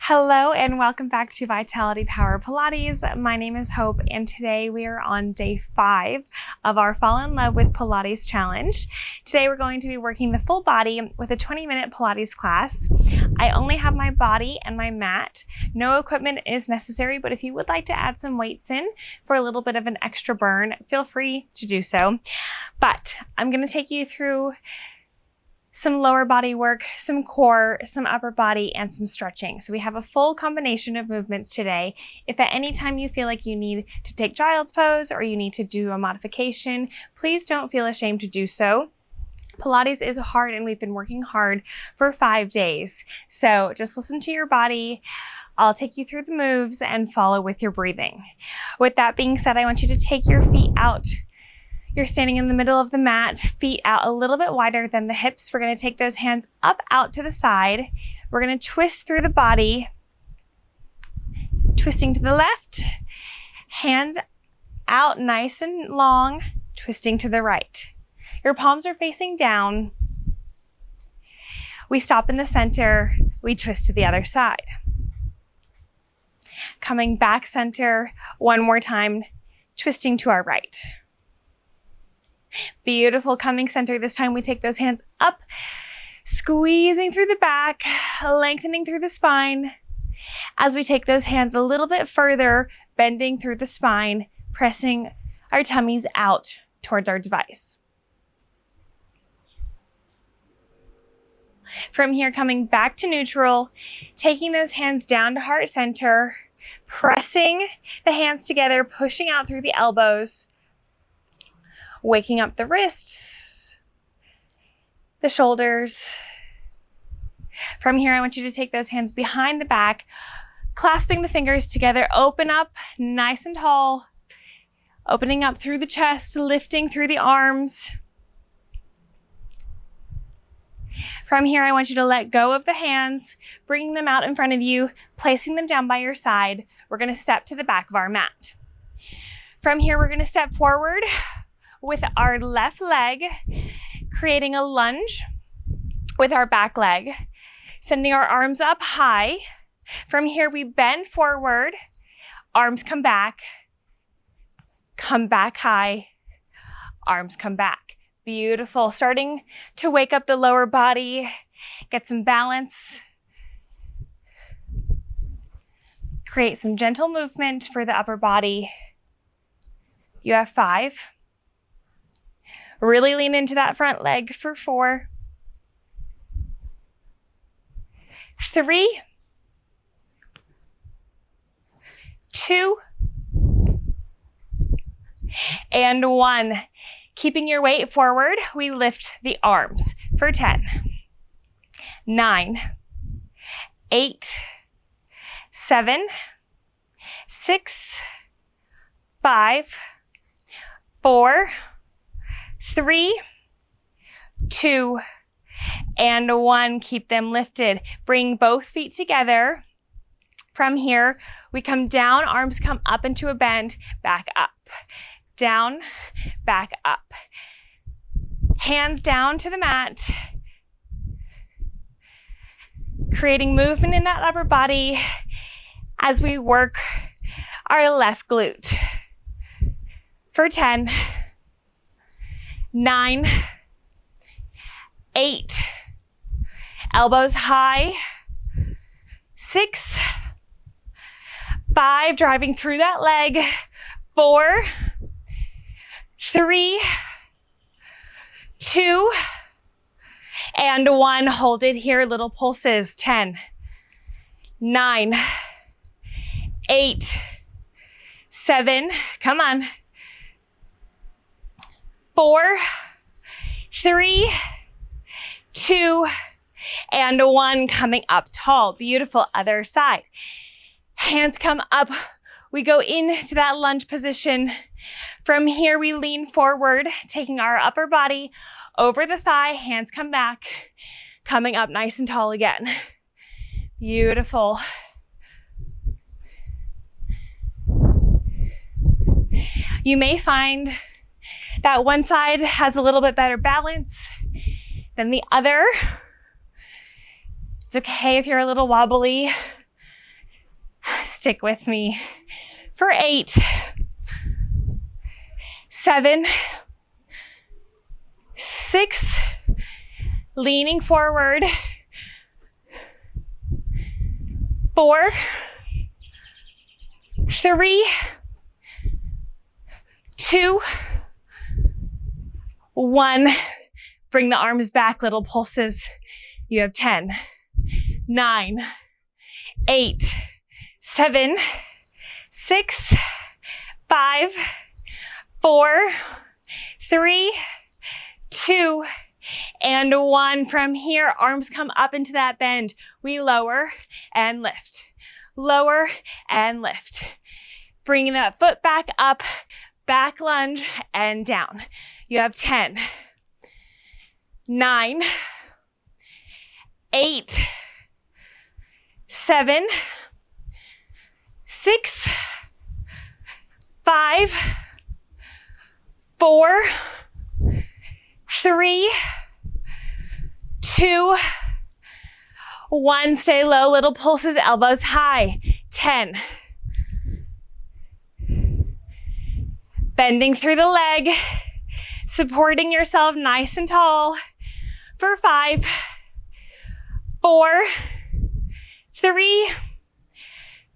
Hello and welcome back to Vitality Power Pilates. My name is Hope and today we are on day 5 of our Fall in Love with Pilates challenge. Today we're going to be working the full body with a 20-minute Pilates class. I only have my body and my mat. No equipment is necessary, but if you would like to add some weights in for a little bit of an extra burn, feel free to do so. But I'm going to take you through some lower body work, some core, some upper body, and some stretching. So we have a full combination of movements today. If at any time you feel like you need to take child's pose or you need to do a modification, please don't feel ashamed to do so. Pilates is hard and we've been working hard for 5 days. So just listen to your body. I'll take you through the moves and follow with your breathing. With that being said, I want you to take your feet out. You're standing in the middle of the mat, feet out a little bit wider than the hips. We're going to take those hands up out to the side. We're going to twist through the body, twisting to the left, hands out nice and long, twisting to the right. Your palms are facing down. We stop in the center, we twist to the other side. Coming back center, one more time, twisting to our right. Beautiful, coming center. This time we take those hands up, squeezing through the back, lengthening through the spine. As we take those hands a little bit further, bending through the spine, pressing our tummies out towards our device. From here, coming back to neutral, taking those hands down to heart center, pressing the hands together, pushing out through the elbows, waking up the wrists, the shoulders. From here, I want you to take those hands behind the back, clasping the fingers together, open up nice and tall, opening up through the chest, lifting through the arms. From here, I want you to let go of the hands, bringing them out in front of you, placing them down by your side. We're going to step to the back of our mat. From here, we're going to step forward with our left leg, creating a lunge with our back leg, sending our arms up high. From here, we bend forward, arms come back high, arms come back. Beautiful. Starting to wake up the lower body, get some balance. Create some gentle movement for the upper body. You have 5. Really lean into that front leg for 4, 3, 2, and 1. Keeping your weight forward, we lift the arms for 10, 9, 8, 7, 6, 5, 4, 3, 2, and 1. Keep them lifted. Bring both feet together. From here, we come down, arms come up into a bend, back up. Down, back up. Hands down to the mat. Creating movement in that upper body as we work our left glute. For 10, 9, 8, elbows high, 6, 5, driving through that leg, 4, 3, 2, and 1. Hold it here, little pulses. 10, 9, 8, 7, come on, 4, 3, 2, and 1. Coming up tall. Beautiful. Other side. Hands come up. We go into that lunge position. From here, we lean forward, taking our upper body over the thigh. Hands come back, coming up nice and tall again. Beautiful. You may find that one side has a little bit better balance than the other. It's okay if you're a little wobbly. Stick with me for 8, 7, 6, leaning forward, 4, 3, 2, 1. Bring the arms back, little pulses. You have 10, 9, 8, 7, 6, 5, 4, 3, 2, and 1. From here, arms come up into that bend. We lower and lift. Lower and lift. Bringing that foot back up, back lunge and down. You have 10, 9, 8, 7, 6, 5, 4, 3, 2, 1. Stay low, little pulses, elbows high. 10. Bending through the leg, supporting yourself nice and tall for 5, 4, 3,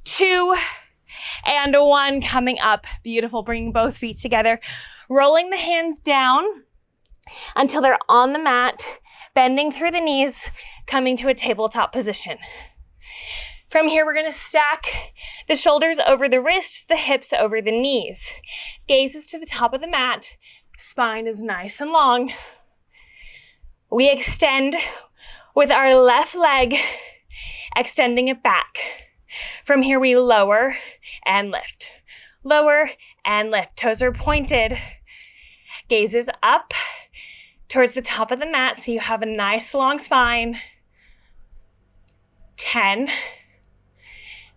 2, and 1. Coming up. Beautiful. Bringing both feet together, rolling the hands down until they're on the mat, bending through the knees, coming to a tabletop position. From here, we're going to stack the shoulders over the wrists, the hips over the knees. Gazes to the top of the mat. Spine is nice and long. We extend with our left leg, extending it back. From here, we lower and lift. Lower and lift. Toes are pointed. Gazes up towards the top of the mat so you have a nice long spine. 10,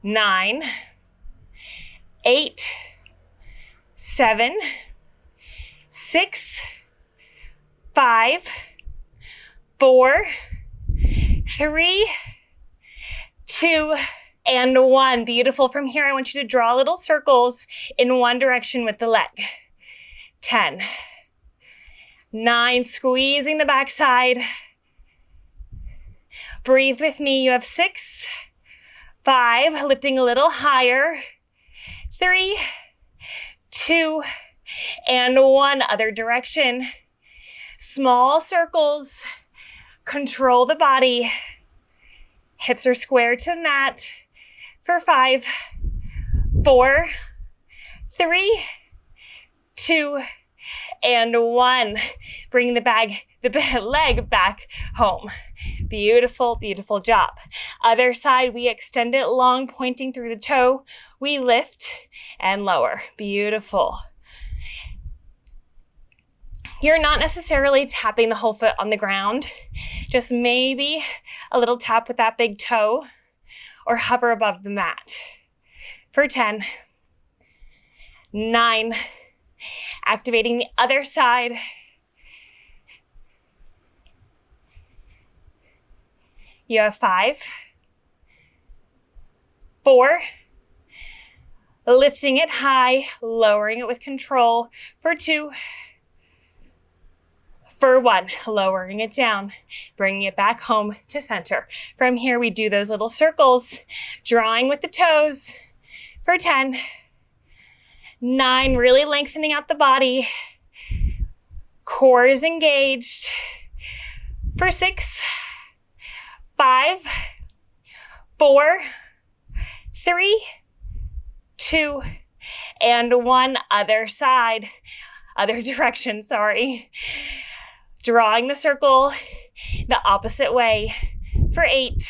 9, 8, 7, 6, 5, 4, 3, 2, and 1. Beautiful. From here, I want you to draw little circles in one direction with the leg. 10, 9, squeezing the backside. Breathe with me. You have 6, 5, lifting a little higher. 3, 2, and 1. Other direction. Small circles. Control the body. Hips are square to the mat for 5, 4, 3, 2, and 1. Bring the leg back home. Beautiful, beautiful job. Other side, we extend it long, pointing through the toe. We lift and lower. Beautiful. You're not necessarily tapping the whole foot on the ground. Just maybe a little tap with that big toe or hover above the mat. For 10, 9, activating the other side. You have 5, 4, lifting it high, lowering it with control. For 2, for 1, lowering it down, bringing it back home to center. From here, we do those little circles, drawing with the toes. For 10, 9, really lengthening out the body. Core is engaged. For 6, 5, 4, 3, 2, and 1. Other side, other direction, sorry. Drawing the circle the opposite way. For 8,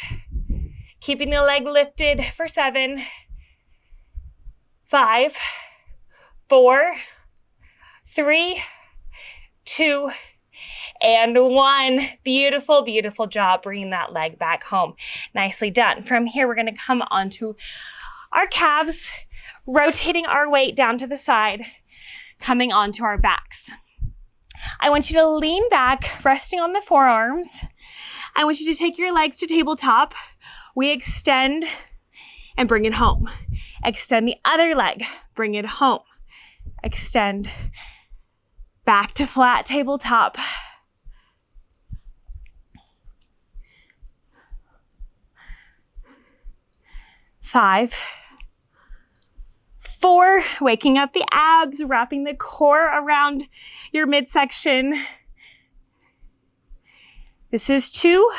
keeping the leg lifted. For 7, 5, 4, 3, 2, and 1. Beautiful, beautiful job bringing that leg back home. Nicely done. From here, we're going to come onto our calves, rotating our weight down to the side, coming onto our backs. I want you to lean back, resting on the forearms. I want you to take your legs to tabletop. We extend and bring it home. Extend the other leg. Bring it home. Extend. Back to flat tabletop. 5, 4, waking up the abs, wrapping the core around your midsection. This is 2.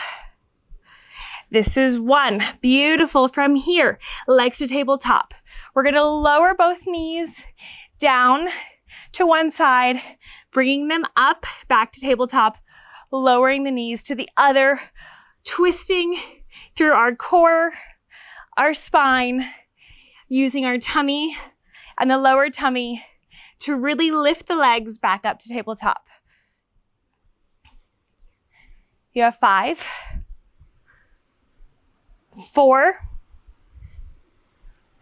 This is 1. Beautiful. From here, legs to tabletop. We're going to lower both knees down to one side, bringing them up, back to tabletop, lowering the knees to the other, twisting through our core, our spine, using our tummy and the lower tummy to really lift the legs back up to tabletop. You have 5, 4,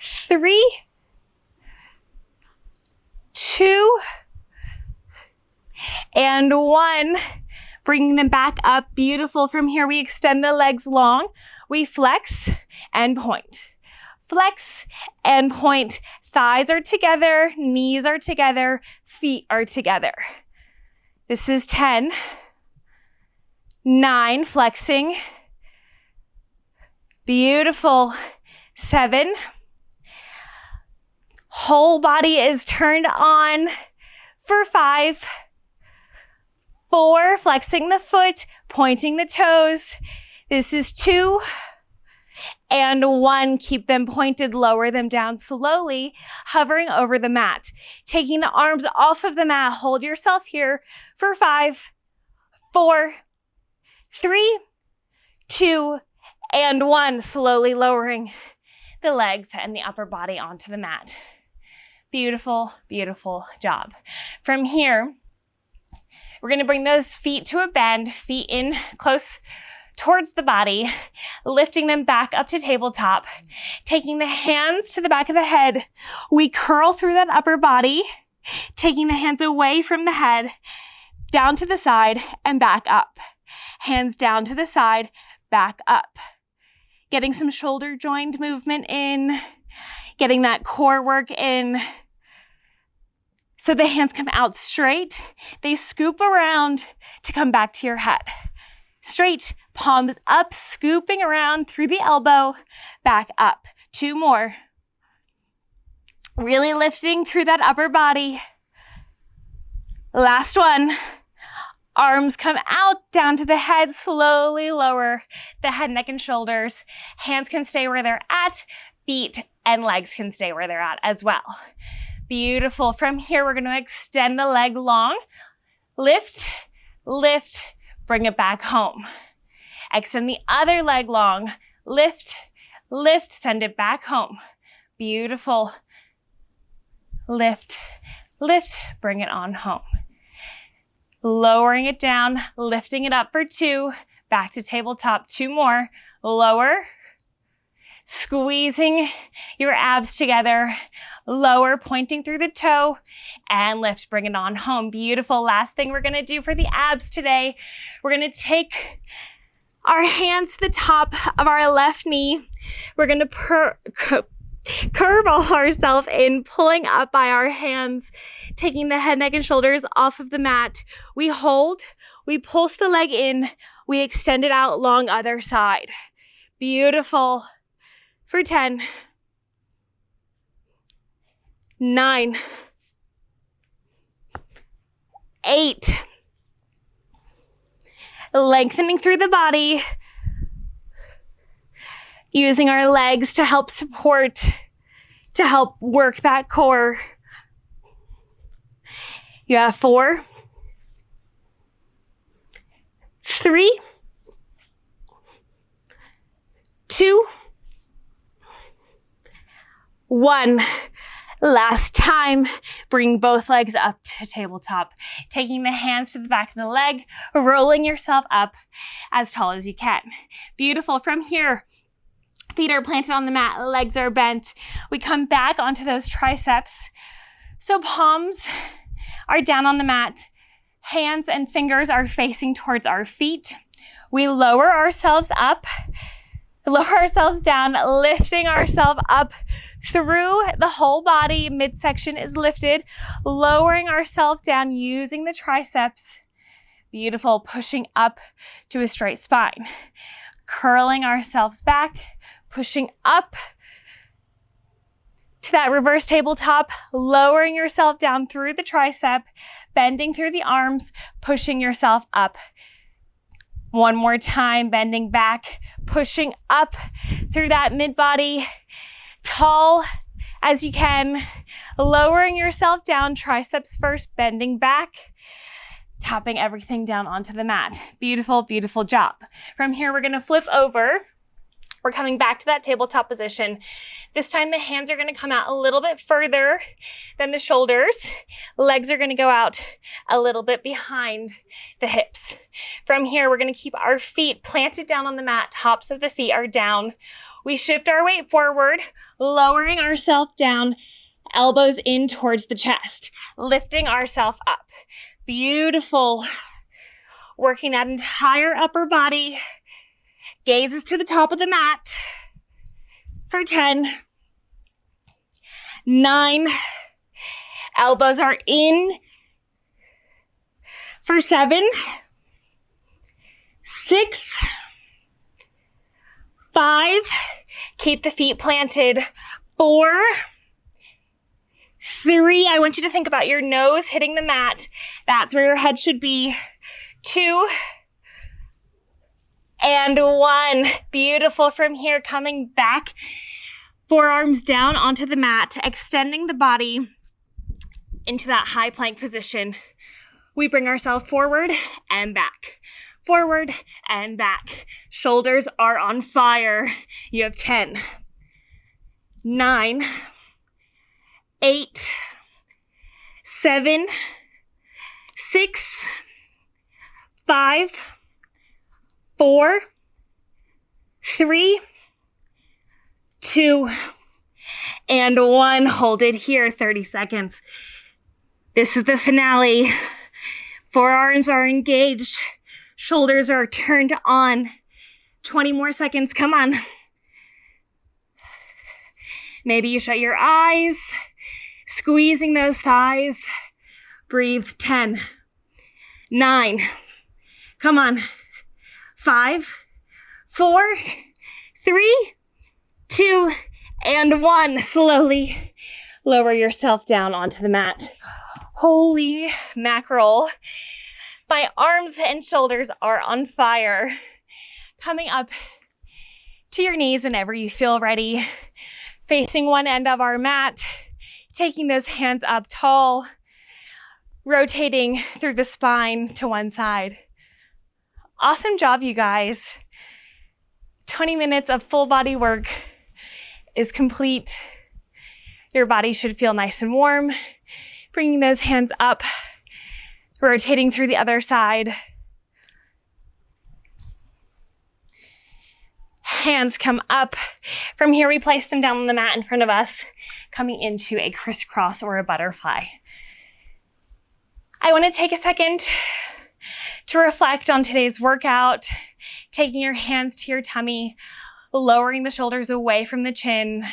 3, 2, and 1. Bringing them back up. Beautiful. From here, we extend the legs long. We flex and point. Flex and point. Thighs are together. Knees are together. Feet are together. This is 10. 9, flexing. Beautiful. 7. Whole body is turned on for 5. 4, flexing the foot, pointing the toes. This is 2. And 1, keep them pointed, lower them down slowly, hovering over the mat. Taking the arms off of the mat, hold yourself here for 5, 4, 3, 2, and 1. Slowly lowering the legs and the upper body onto the mat. Beautiful, beautiful job. From here, we're going to bring those feet to a bend, feet in close towards the body, lifting them back up to tabletop, taking the hands to the back of the head. We curl through that upper body, taking the hands away from the head, down to the side and back up. Hands down to the side, back up. Getting some shoulder joint movement in, getting that core work in. So the hands come out straight. They scoop around to come back to your head. Straight, palms up, scooping around through the elbow, back up. 2 more. Really lifting through that upper body. Last one. Arms come out, down to the head, slowly lower the head, neck, and shoulders. Hands can stay where they're at. Feet and legs can stay where they're at as well. Beautiful. From here, we're going to extend the leg long. Lift, lift, bring it back home. Extend the other leg long. Lift, lift, send it back home. Beautiful. Lift, lift, bring it on home. Lowering it down, lifting it up for 2. Back to tabletop. 2 more. Lower. Squeezing your abs together, lower, pointing through the toe, and lift, bring it on home. Beautiful. Last thing we're gonna do for the abs today, we're gonna take our hands to the top of our left knee. We're gonna curve ourselves in, pulling up by our hands, taking the head, neck, and shoulders off of the mat. We hold, we pulse the leg in, we extend it out long other side. Beautiful. For 10, 9, 8, lengthening through the body, using our legs to help support, to help work that core. You have 4, 3, 2, 1. Last time, bring both legs up to tabletop, taking the hands to the back of the leg, rolling yourself up as tall as you can. Beautiful. From here, feet are planted on the mat, legs are bent. We come back onto those triceps. So palms are down on the mat, hands and fingers are facing towards our feet. We lower ourselves up, Lower ourselves down, lifting ourselves up through the whole body. Midsection is lifted, lowering ourselves down using the triceps. Beautiful, pushing up to a straight spine. Curling ourselves back, pushing up to that reverse tabletop, lowering yourself down through the tricep, bending through the arms, pushing yourself up. One more time, bending back, pushing up through that mid-body, tall as you can, lowering yourself down, triceps first, bending back, tapping everything down onto the mat. Beautiful, beautiful job. From here, we're gonna flip over. We're coming back to that tabletop position. This time the hands are gonna come out a little bit further than the shoulders. Legs are gonna go out a little bit behind the hips. From here, we're gonna keep our feet planted down on the mat. Tops of the feet are down. We shift our weight forward, lowering ourselves down, elbows in towards the chest, lifting ourselves up. Beautiful. Working that entire upper body. Gazes to the top of the mat for 10, 9, elbows are in for 7, 6, 5, keep the feet planted, 4, 3, I want you to think about your nose hitting the mat. That's where your head should be. 2, and 1. Beautiful. From here, coming back, forearms down onto the mat, extending the body into that high plank position. We bring ourselves forward and back, forward and back. Shoulders are on fire. You have 10, 9, 8, 7, 6, 5, 4, 3, 2, and 1. Hold it here, 30 seconds. This is the finale. Forearms are engaged. Shoulders are turned on. 20 more seconds, come on. Maybe you shut your eyes, squeezing those thighs. Breathe, 10, 9, come on. 5, 4, 3, 2, and 1. Slowly lower yourself down onto the mat. Holy mackerel. My arms and shoulders are on fire. Coming up to your knees whenever you feel ready. Facing one end of our mat. Taking those hands up tall. Rotating through the spine to one side. Awesome job, you guys. 20 minutes of full body work is complete. Your body should feel nice and warm. Bringing those hands up, rotating through the other side. Hands come up. From here, we place them down on the mat in front of us, coming into a crisscross or a butterfly. I want to take a second to reflect on today's workout, taking your hands to your tummy, lowering the shoulders away from the chin.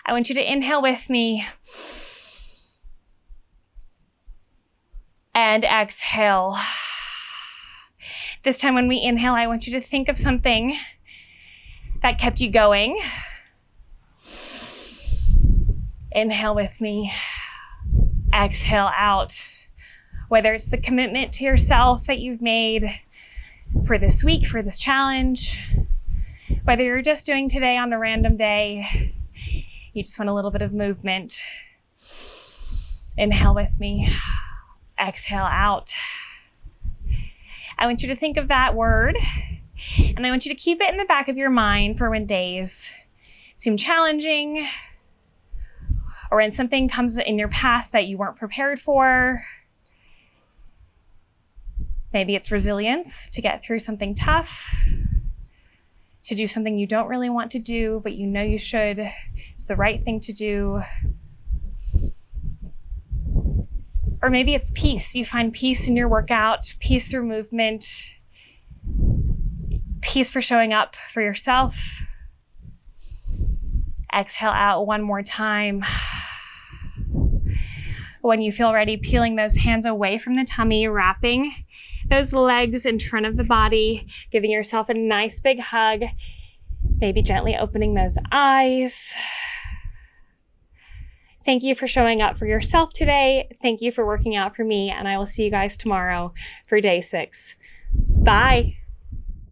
I want you to inhale with me and exhale. This time when we inhale, I want you to think of something that kept you going. Inhale with me, exhale out. Whether it's the commitment to yourself that you've made for this week, for this challenge, whether you're just doing today on a random day, you just want a little bit of movement. Inhale with me, exhale out. I want you to think of that word, and I want you to keep it in the back of your mind for when days seem challenging, or when something comes in your path that you weren't prepared for. Maybe it's resilience to get through something tough, to do something you don't really want to do, but you know you should. It's the right thing to do. Or maybe it's peace. You find peace in your workout, peace through movement, peace for showing up for yourself, Exhale out one more time. When you feel ready, peeling those hands away from the tummy, wrapping those legs in front of the body, giving yourself a nice big hug, maybe gently opening those eyes. Thank you for showing up for yourself today. Thank you for working out for me, and I will see you guys tomorrow for day 6. Bye.